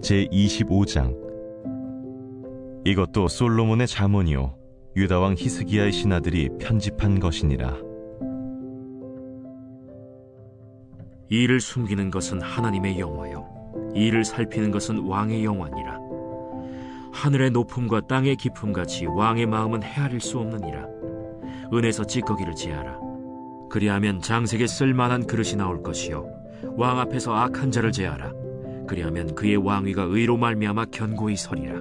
제25장. 이것도 솔로몬의 잠언이요 유다왕 히스기야의 신하들이 편집한 것이니라. 이를 숨기는 것은 하나님의 영화요 이를 살피는 것은 왕의 영화니라. 하늘의 높음과 땅의 깊음같이 왕의 마음은 헤아릴 수 없느니라. 은에서 찌꺼기를 제하라. 그리하면 장색에 쓸만한 그릇이 나올 것이요 왕 앞에서 악한 자를 제하라. 그리하면 그의 왕위가 의로 말미암아 견고히 서리라.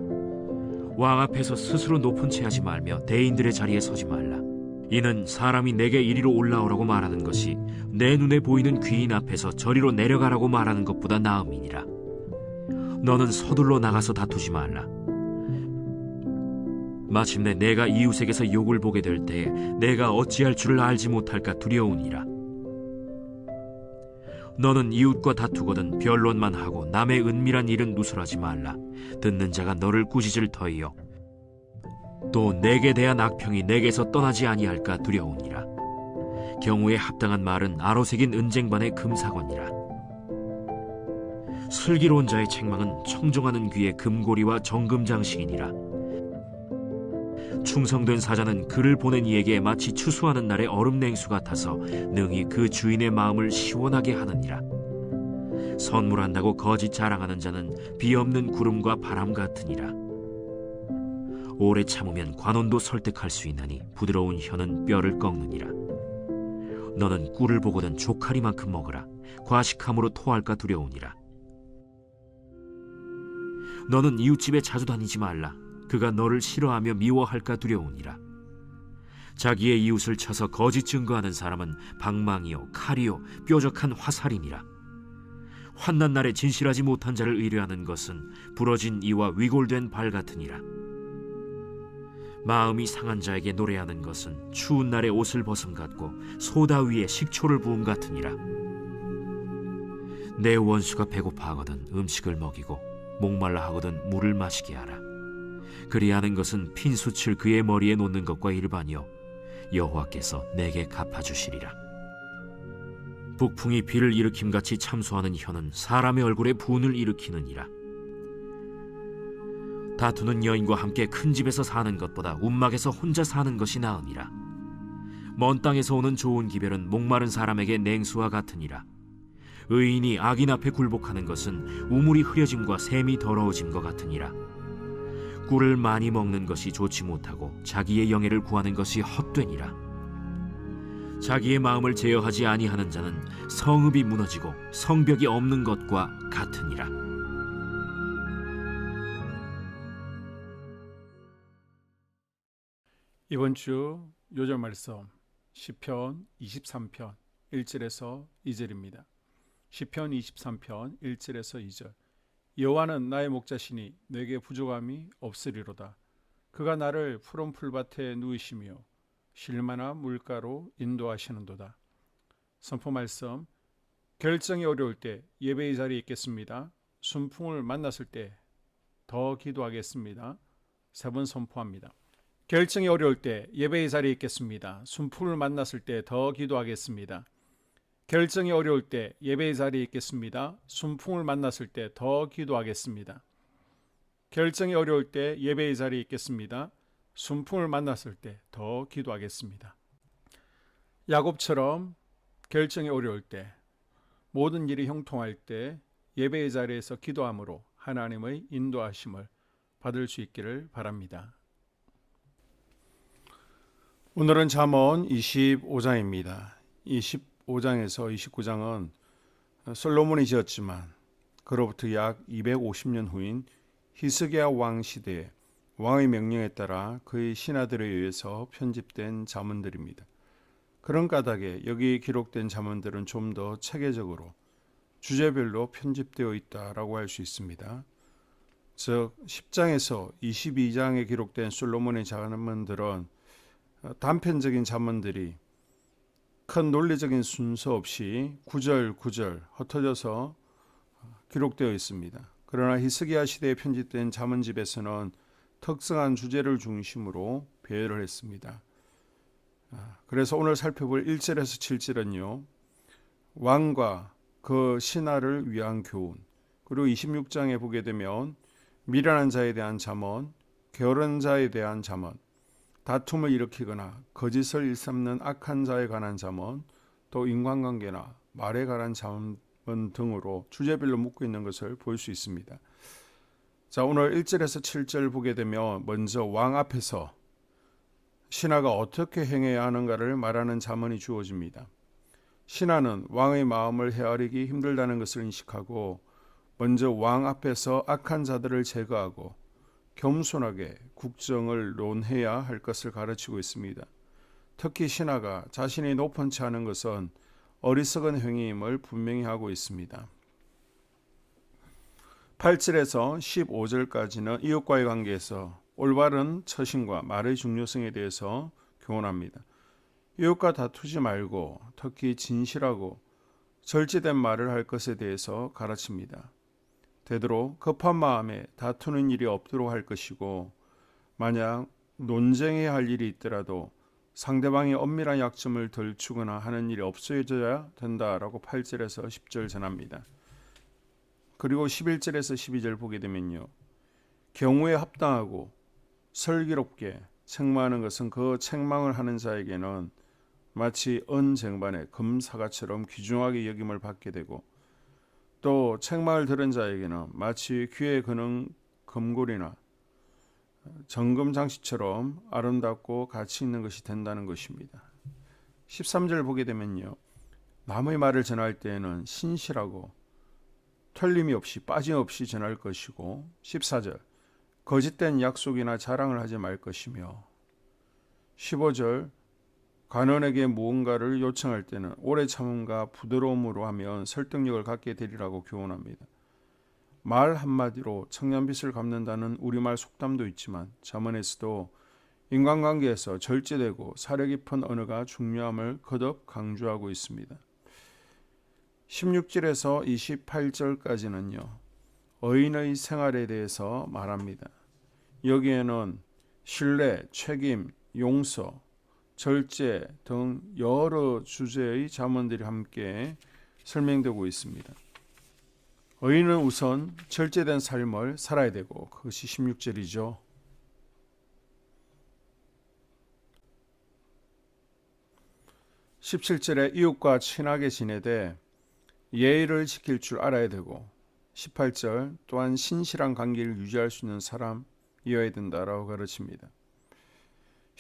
왕 앞에서 스스로 높은 채 하지 말며 대인들의 자리에 서지 말라. 이는 사람이 내게 이리로 올라오라고 말하는 것이 내 눈에 보이는 귀인 앞에서 저리로 내려가라고 말하는 것보다 나음이니라. 너는 서둘러 나가서 다투지 말라. 마침내 내가 이웃에게서 욕을 보게 될 때에 내가 어찌할 줄을 알지 못할까 두려우니라. 너는 이웃과 다투거든 변론만 하고 남의 은밀한 일은 누설하지 말라. 듣는 자가 너를 꾸짖을 터이요 또 내게 대한 악평이 내게서 떠나지 아니할까 두려우니라. 경우에 합당한 말은 아로새긴 은쟁반의 금사건이라. 슬기로운 자의 책망은 청정하는 귀의 금고리와 정금장식이니라. 충성된 사자는 그를 보낸 이에게 마치 추수하는 날의 얼음 냉수 같아서 능히 그 주인의 마음을 시원하게 하느니라. 선물한다고 거짓 자랑하는 자는 비 없는 구름과 바람 같으니라. 오래 참으면 관원도 설득할 수 있나니 부드러운 혀는 뼈를 꺾느니라. 너는 꿀을 보거든 조카리만큼 먹으라. 과식함으로 토할까 두려우니라. 너는 이웃집에 자주 다니지 말라. 그가 너를 싫어하며 미워할까 두려우니라. 자기의 이웃을 쳐서 거짓 증거하는 사람은 방망이요 칼이요 뾰족한 화살이니라. 환난 날에 진실하지 못한 자를 의뢰하는 것은 부러진 이와 위골된 발 같으니라. 마음이 상한 자에게 노래하는 것은 추운 날에 옷을 벗음 같고 소다 위에 식초를 부음 같으니라. 내 원수가 배고파하거든 음식을 먹이고 목말라 하거든 물을 마시게 하라. 그리하는 것은 핀숯을 그의 머리에 놓는 것과 일반이요 여호와께서 내게 갚아주시리라. 북풍이 비를 일으킴같이 참소하는 혀는 사람의 얼굴에 분을 일으키느니라. 다투는 여인과 함께 큰 집에서 사는 것보다 움막에서 혼자 사는 것이 나으니라. 먼 땅에서 오는 좋은 기별은 목마른 사람에게 냉수와 같으니라. 의인이 악인 앞에 굴복하는 것은 우물이 흐려짐과 샘이 더러워짐과 같으니라. 꿀을 많이 먹는 것이 좋지 못하고 자기의 영예를 구하는 것이 헛되니라. 자기의 마음을 제어하지 아니하는 자는 성읍이 무너지고 성벽이 없는 것과 같으니라. 이번 주 요절 말씀 시편 23편 1절에서 2절입니다. 시편 23편 1절에서 2절. 여호와는 나의 목자시니 내게 부족함이 없으리로다. 그가 나를 푸른 풀밭에 누이시며 쉴만한 물가로 인도하시는도다. 선포 말씀. 결정이 어려울 때 예배의 자리에 있겠습니다. 순풍을 만났을 때 더 기도하겠습니다. 세 번 선포합니다. 결정이 어려울 때 예배의 자리에 있겠습니다. 순풍을 만났을 때 더 기도하겠습니다. 결정이 어려울 때 예배의 자리에 있겠습니다. 순풍을 만났을 때 더 기도하겠습니다. 결정이 어려울 때 예배의 자리에 있겠습니다. 순풍을 만났을 때 더 기도하겠습니다. 야곱처럼 결정이 어려울 때, 모든 일이 형통할 때 예배의 자리에서 기도함으로 하나님의 인도하심을 받을 수 있기를 바랍니다. 오늘은 잠언 25장입니다. 25장에서 29장은 솔로몬이 지었지만 그로부터 약 250년 후인 히스기야 왕 시대에 왕의 명령에 따라 그의 신하들에 의해서 편집된 잠언들입니다. 그런 까닭에 여기 기록된 잠언들은 좀 더 체계적으로 주제별로 편집되어 있다라고 할 수 있습니다. 즉 10장에서 22장에 기록된 솔로몬의 잠언들은 단편적인 잠언들이 큰 논리적인 순서 없이 구절구절 흩어져서 기록되어 있습니다. 그러나 히스기야 시대에 편집된 잠언집에서는 특성한 주제를 중심으로 배열을 했습니다. 그래서 오늘 살펴볼 1절에서 7절은요, 왕과 그 신하를 위한 교훈, 그리고 26장에 보게 되면 미련한 자에 대한 잠언, 게으른 자에 대한 잠언, 다툼을 일으키거나 거짓을 일삼는 악한 자에 관한 잠언, 또 인간관계나 말에 관한 잠언 등으로 주제별로 묶고 있는 것을 볼 수 있습니다. 자, 오늘 1절에서 7절 보게 되면 먼저 왕 앞에서 신하가 어떻게 행해야 하는가를 말하는 잠언이 주어집니다. 신하는 왕의 마음을 헤아리기 힘들다는 것을 인식하고 먼저 왕 앞에서 악한 자들을 제거하고 겸손하게 국정을 논해야 할 것을 가르치고 있습니다. 특히 신하가 자신이 높은 채 하는 것은 어리석은 행위임을 분명히 하고 있습니다. 8절에서 15절까지는 이웃과의 관계에서 올바른 처신과 말의 중요성에 대해서 교훈합니다. 이웃과 다투지 말고 특히 진실하고 절제된 말을 할 것에 대해서 가르칩니다. 되도록 급한 마음에 다투는 일이 없도록 할 것이고 만약 논쟁해야 할 일이 있더라도 상대방이 엄밀한 약점을 덜 주거나 하는 일이 없어져야 된다라고 8절에서 10절 전합니다. 그리고 11절에서 12절 보게 되면요. 경우에 합당하고 슬기롭게 책망하는 것은 그 책망을 하는 자에게는 마치 은쟁반의 금사과처럼 귀중하게 여김을 받게 되고 또 책망을 들은 자에게는 마치 귀에 거는 금골이나 정금장식처럼 아름답고 가치 있는 것이 된다는 것입니다. 13절 보게 되면요. 남의 말을 전할 때에는 신실하고 틀림이 없이 빠짐없이 전할 것이고 14절 거짓된 약속이나 자랑을 하지 말 것이며 15절 관원에게 무언가를 요청할 때는 오래 참음과 부드러움으로 하면 설득력을 갖게 되리라고 교훈합니다. 말 한마디로 청년빚을 갚는다는 우리말 속담도 있지만 잠언에서도 인간관계에서 절제되고 사려 깊은 언어가 중요함을 거듭 강조하고 있습니다. 16절에서 28절까지는요. 의인의 생활에 대해서 말합니다. 여기에는 신뢰, 책임, 용서, 절제 등 여러 주제의 잠언들이 함께 설명되고 있습니다. 의인은 우선 절제된 삶을 살아야 되고 그것이 16절이죠. 17절에 이웃과 친하게 지내되 예의를 지킬 줄 알아야 되고 18절 또한 신실한 관계를 유지할 수 있는 사람이어야 된다라고 가르칩니다.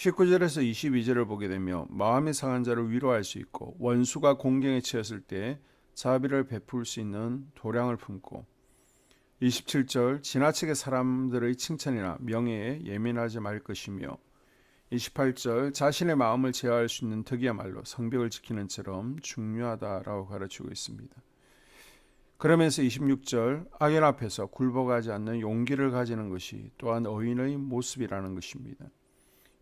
19절에서 22절을 보게 되면 마음이 상한 자를 위로할 수 있고 원수가 공경에 처했을 때 자비를 베풀 수 있는 도량을 품고 27절 지나치게 사람들의 칭찬이나 명예에 예민하지 말 것이며 28절 자신의 마음을 제어할 수 있는 덕이야말로 성벽을 지키는 처럼 중요하다라고 가르치고 있습니다. 그러면서 26절 악인 앞에서 굴복하지 않는 용기를 가지는 것이 또한 의인의 모습이라는 것입니다.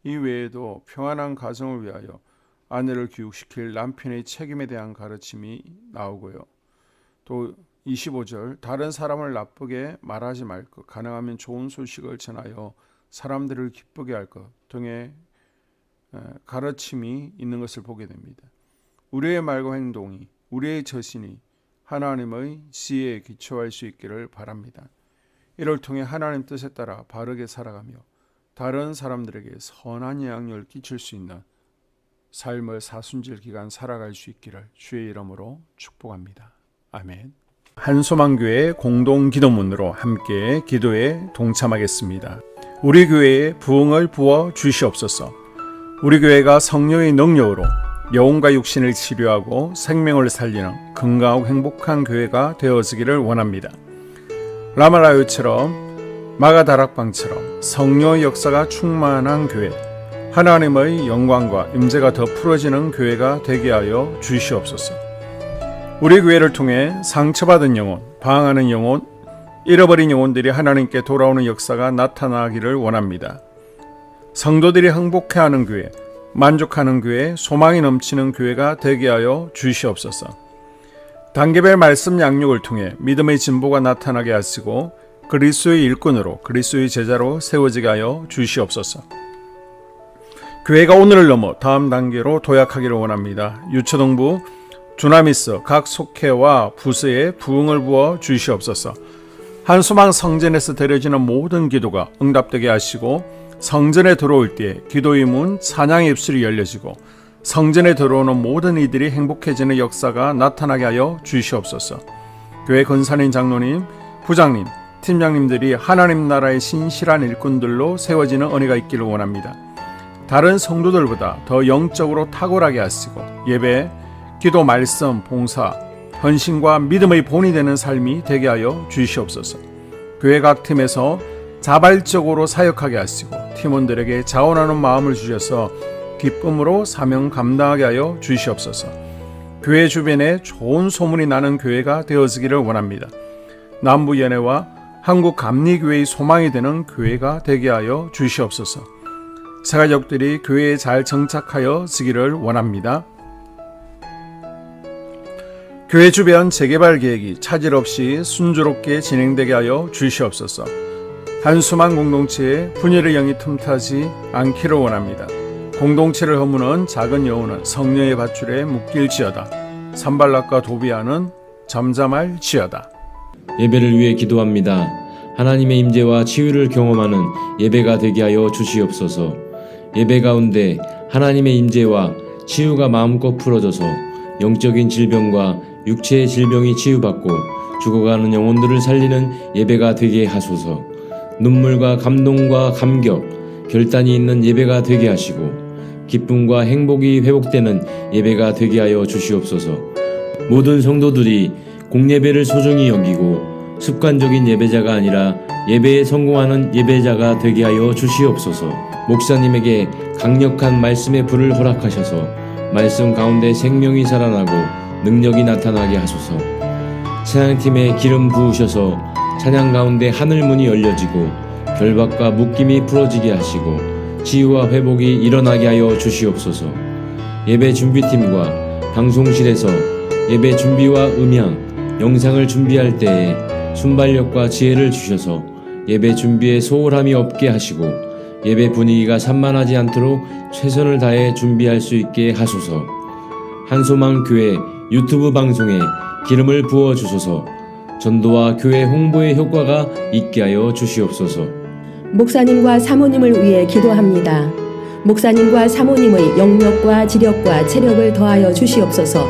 이 외에도 평안한 가정을 위하여 아내를 교육시킬 남편의 책임에 대한 가르침이 나오고요. 또 25절 다른 사람을 나쁘게 말하지 말 것, 가능하면 좋은 소식을 전하여 사람들을 기쁘게 할 것 등의 가르침이 있는 것을 보게 됩니다. 우리의 말과 행동이, 우리의 처신이 하나님의 지혜에 기초할 수 있기를 바랍니다. 이를 통해 하나님 뜻에 따라 바르게 살아가며 다른 사람들에게 선한 영향력을 끼칠 수 있는 삶을 사순절 기간 살아갈 수 있기를 주의 이름으로 축복합니다. 아멘. 한소망교회 공동 기도문으로 함께 기도에 동참하겠습니다. 우리 교회에 부흥을 부어 주시옵소서. 우리 교회가 성령의 능력으로 영혼과 육신을 치료하고 생명을 살리는 건강하고 행복한 교회가 되어지기를 원합니다. 라말라요처럼 마가다락방처럼 성령의 역사가 충만한 교회, 하나님의 영광과 임재가 더 풀어지는 교회가 되게 하여 주시옵소서. 우리 교회를 통해 상처받은 영혼, 방황하는 영혼, 잃어버린 영혼들이 하나님께 돌아오는 역사가 나타나기를 원합니다. 성도들이 행복해하는 교회, 만족하는 교회, 소망이 넘치는 교회가 되게 하여 주시옵소서. 단계별 말씀 양육을 통해 믿음의 진보가 나타나게 하시고 그리스도의 일꾼으로 그리스도의 제자로 세워지게 하여 주시옵소서. 교회가 오늘을 넘어 다음 단계로 도약하기를 원합니다. 유초동부 두나미스 각 속회와 부서에 부흥을 부어 주시옵소서. 한수망 성전에서 드려지는 모든 기도가 응답되게 하시고 성전에 들어올 때 기도의 문 찬양의 입술이 열려지고 성전에 들어오는 모든 이들이 행복해지는 역사가 나타나게 하여 주시옵소서. 교회 권사님, 장로님, 부장님, 팀장님들이 하나님 나라의 신실한 일꾼들로 세워지는 은혜가 있기를 원합니다. 다른 성도들보다 더 영적으로 탁월하게 하시고 예배, 기도, 말씀, 봉사, 헌신과 믿음의 본이 되는 삶이 되게 하여 주시옵소서. 교회 각 팀에서 자발적으로 사역하게 하시고 팀원들에게 자원하는 마음을 주셔서 기쁨으로 사명 감당하게 하여 주시옵소서. 교회 주변에 좋은 소문이 나는 교회가 되어지기를 원합니다. 남부연회와 한국감리교회의 소망이 되는 교회가 되게 하여 주시옵소서. 새가족들이 교회에 잘 정착하여 지기를 원합니다. 교회 주변 재개발 계획이 차질 없이 순조롭게 진행되게 하여 주시옵소서. 한수망 공동체에 분열의 영이 틈타지 않기를 원합니다. 공동체를 허무는 작은 여우는 성령의 밧줄에 묶일지어다. 산발락과 도비아는 잠잠할지어다. 예배를 위해 기도합니다. 하나님의 임재와 치유를 경험하는 예배가 되게 하여 주시옵소서. 예배 가운데 하나님의 임재와 치유가 마음껏 풀어져서 영적인 질병과 육체의 질병이 치유받고 죽어가는 영혼들을 살리는 예배가 되게 하소서. 눈물과 감동과 감격, 결단이 있는 예배가 되게 하시고 기쁨과 행복이 회복되는 예배가 되게 하여 주시옵소서. 모든 성도들이 공예배를 소중히 여기고 습관적인 예배자가 아니라 예배에 성공하는 예배자가 되게 하여 주시옵소서. 목사님에게 강력한 말씀의 불을 허락하셔서 말씀 가운데 생명이 살아나고 능력이 나타나게 하소서. 찬양팀에 기름 부으셔서 찬양 가운데 하늘문이 열려지고 결박과 묶임이 풀어지게 하시고 치유와 회복이 일어나게 하여 주시옵소서. 예배 준비팀과 방송실에서 예배 준비와 음향, 영상을 준비할 때에 순발력과 지혜를 주셔서 예배 준비에 소홀함이 없게 하시고 예배 분위기가 산만하지 않도록 최선을 다해 준비할 수 있게 하소서. 한소망 교회 유튜브 방송에 기름을 부어 주소서. 전도와 교회 홍보의 효과가 있게 하여 주시옵소서. 목사님과 사모님을 위해 기도합니다. 목사님과 사모님의 영력과 지력과 체력을 더하여 주시옵소서.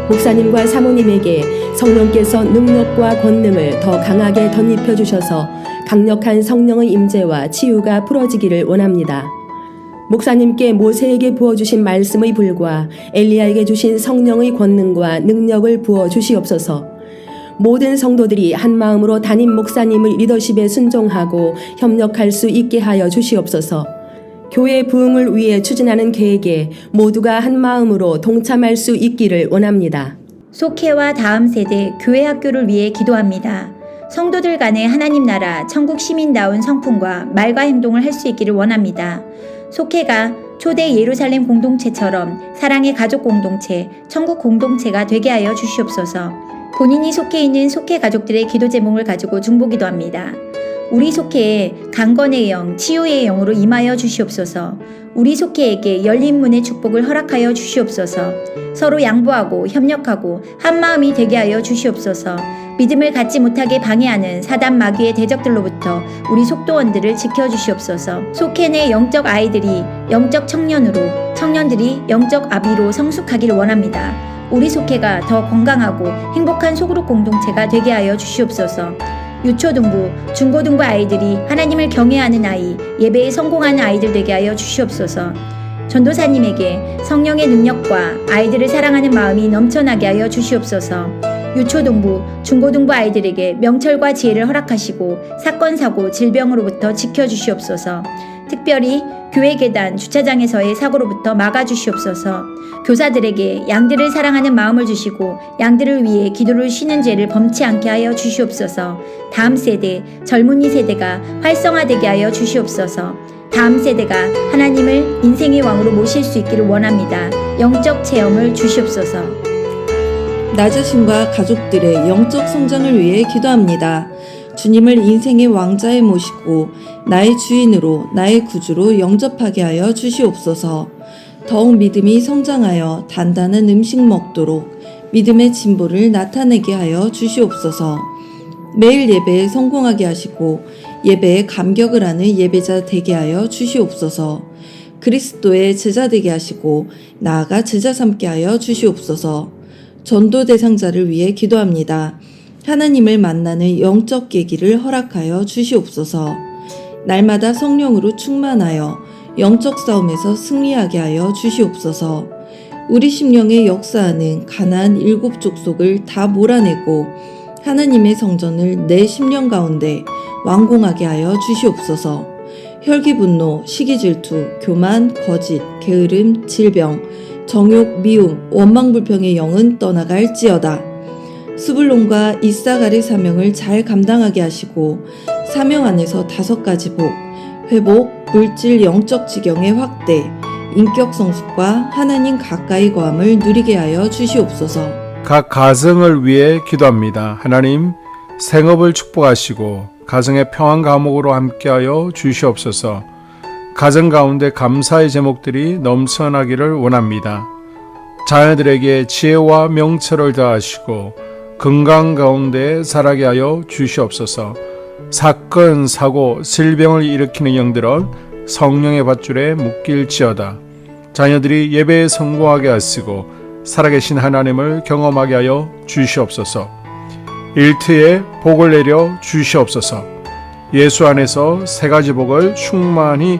목사님과 사모님에게 성령께서 능력과 권능을 더 강하게 덧입혀 주셔서 강력한 성령의 임재와 치유가 풀어지기를 원합니다. 목사님께 모세에게 부어주신 말씀의 불과 엘리야에게 주신 성령의 권능과 능력을 부어 주시옵소서. 모든 성도들이 한 마음으로 담임 목사님의 리더십에 순종하고 협력할 수 있게 하여 주시옵소서. 교회 부흥을 위해 추진하는 계획에 모두가 한 마음으로 동참할 수 있기를 원합니다. 속회와 다음 세대 교회 학교를 위해 기도합니다. 성도들 간의 하나님 나라 천국 시민다운 성품과 말과 행동을 할 수 있기를 원합니다. 속회가 초대 예루살렘 공동체처럼 사랑의 가족 공동체, 천국 공동체가 되게 하여 주시옵소서. 본인이 속해 있는 속회 가족들의 기도 제목을 가지고 중보기도합니다. 우리 속회에 강건의 영, 치유의 영으로 임하여 주시옵소서. 우리 속회에게 열린 문의 축복을 허락하여 주시옵소서. 서로 양보하고 협력하고 한마음이 되게 하여 주시옵소서. 믿음을 갖지 못하게 방해하는 사단 마귀의 대적들로부터 우리 속도원들을 지켜주시옵소서. 속회 내 영적 아이들이 영적 청년으로, 청년들이 영적 아비로 성숙하기를 원합니다. 우리 속회가 더 건강하고 행복한 소그룹 공동체가 되게 하여 주시옵소서. 유초등부, 중고등부 아이들이 하나님을 경외하는 아이, 예배에 성공하는 아이들 되게 하여 주시옵소서. 전도사님에게 성령의 능력과 아이들을 사랑하는 마음이 넘쳐나게 하여 주시옵소서. 유초등부, 중고등부 아이들에게 명철과 지혜를 허락하시고 사건, 사고, 질병으로부터 지켜주시옵소서. 특별히 교회 계단, 주차장에서의 사고로부터 막아주시옵소서. 교사들에게 양들을 사랑하는 마음을 주시고 양들을 위해 기도를 쉬는 죄를 범치 않게 하여 주시옵소서. 다음 세대, 젊은이 세대가 활성화되게 하여 주시옵소서. 다음 세대가 하나님을 인생의 왕으로 모실 수 있기를 원합니다. 영적 체험을 주시옵소서. 나 자신과 가족들의 영적 성장을 위해 기도합니다. 주님을 인생의 왕자에 모시고 나의 주인으로 나의 구주로 영접하게 하여 주시옵소서. 더욱 믿음이 성장하여 단단한 음식 먹도록 믿음의 진보를 나타내게 하여 주시옵소서. 매일 예배에 성공하게 하시고 예배에 감격을 하는 예배자 되게 하여 주시옵소서. 그리스도의 제자 되게 하시고 나아가 제자 삼게 하여 주시옵소서. 전도 대상자를 위해 기도합니다. 하나님을 만나는 영적 계기를 허락하여 주시옵소서. 날마다 성령으로 충만하여 영적 싸움에서 승리하게 하여 주시옵소서. 우리 심령에 역사하는 가나안 7 족속을 다 몰아내고 하나님의 성전을 내 심령 가운데 완공하게 하여 주시옵소서. 혈기 분노, 시기 질투, 교만, 거짓, 게으름, 질병, 정욕, 미움, 원망 불평의 영은 떠나갈지어다. 스불론과 이사갈의 사명을 잘 감당하게 하시고 사명 안에서 5가지 복, 회복, 물질 영적 지경의 확대, 인격 성숙과 하나님 가까이 거함을 누리게 하여 주시옵소서. 각 가정을 위해 기도합니다. 하나님, 생업을 축복하시고 가정의 평안 감옥으로 함께하여 주시옵소서. 가정 가운데 감사의 제목들이 넘쳐나기를 원합니다. 자녀들에게 지혜와 명철을 더하시고 건강 가운데 자라게 하여 주시옵소서. 사건, 사고, 질병을 일으키는 영들은 성령의 밧줄에 묶일지어다. 자녀들이 예배에 성공하게 하시고 살아계신 하나님을 경험하게 하여 주시옵소서. 일터에 복을 내려 주시옵소서. 예수 안에서 3가지 복을 충만히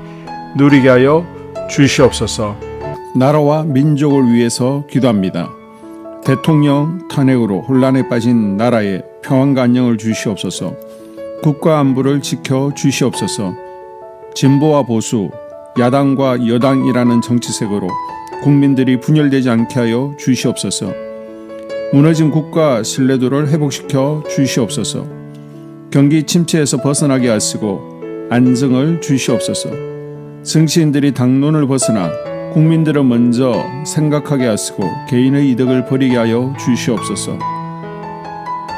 누리게 하여 주시옵소서. 나라와 민족을 위해서 기도합니다. 대통령 탄핵으로 혼란에 빠진 나라에 평안과 안녕을 주시옵소서. 국가 안보를 지켜 주시옵소서. 진보와 보수, 야당과 여당이라는 정치색으로 국민들이 분열되지 않게 하여 주시옵소서. 무너진 국가 신뢰도를 회복시켜 주시옵소서. 경기 침체에서 벗어나게 하시고 안정을 주시옵소서. 정치인들이 당론을 벗어나 국민들을 먼저 생각하게 하시고 개인의 이득을 버리게 하여 주시옵소서.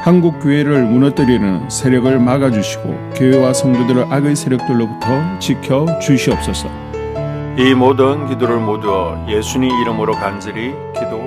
한국 교회를 무너뜨리는 세력을 막아주시고 교회와 성도들을 악의 세력들로부터 지켜 주시옵소서. 이 모든 기도를 모두 예수님 이름으로 간절히 기도합니다.